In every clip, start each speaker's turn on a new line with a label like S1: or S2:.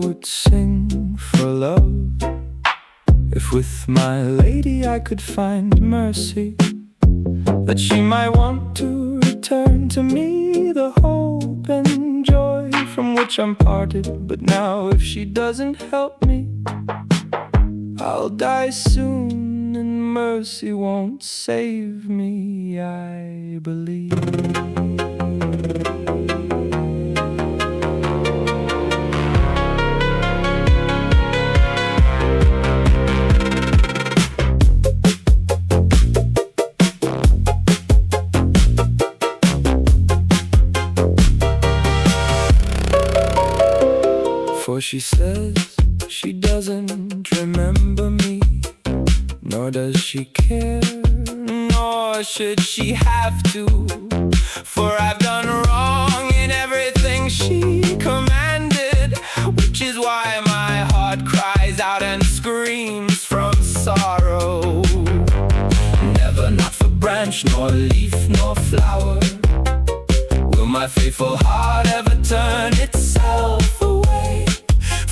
S1: would sing for love if with my lady I could find mercy, that she might want to return to me the hope and joy from which I'm parted. But now if she doesn't help me, I'll die soon, and mercy won't save me, I believe. For she says she doesn't remember me, nor does she care, nor should she have to. For I've done wrong in everything she commanded, which is why my heart cries out and screams from sorrow. Never, not for branch, nor leaf, nor flower, will my faithful heart ever turn itself away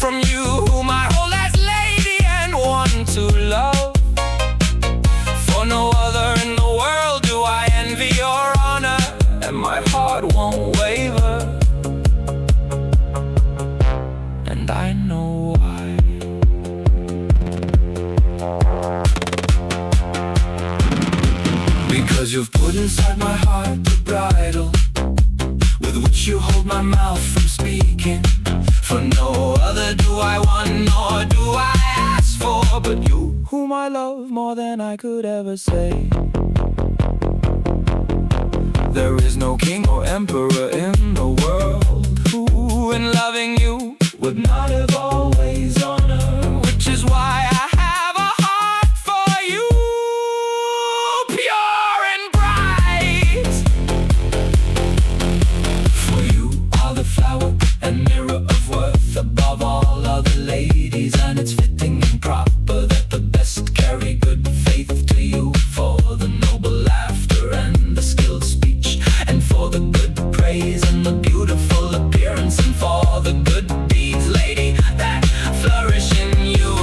S1: from you, whom I hold as lady and one to love. For no other in the world do I envy your honor, and my heart won't waver, and I know why. Because you've put inside my heart the bridle with which you hold my mouth from speaking. For no other do I want, nor do I ask for, but you, whom I love more than I could ever say. There is no king or emperor in the world who, in loving you, would not have always honored, which is why I have a heart for you, pure and bright. For you are the flower and mirror of worth above all other ladies, and it's fitting and proper that the best carry good faith to you, for the noble laughter and the skilled speech, and for the good praise and the beautiful appearance, and for the good deeds, lady, that flourish in you.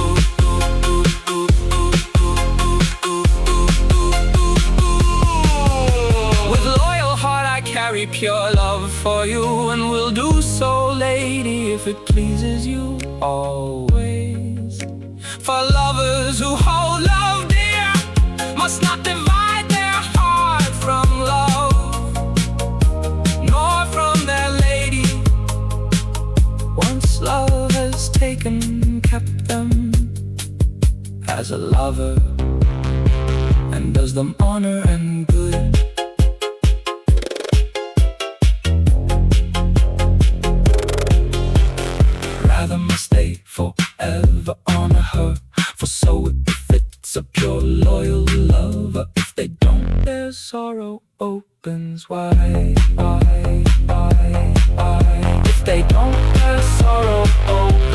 S1: With loyal heart I carry pure love for you, and will do so, lady, if it pleases you always. For lovers who hold love dear must not divide their heart from love, nor from their lady. Once love has taken, kept them as a lover, and does them honor and good. Rather must they forever honor her, for so it befits a pure loyal lover. If they don't, their sorrow opens wide. If they don't, their sorrow opens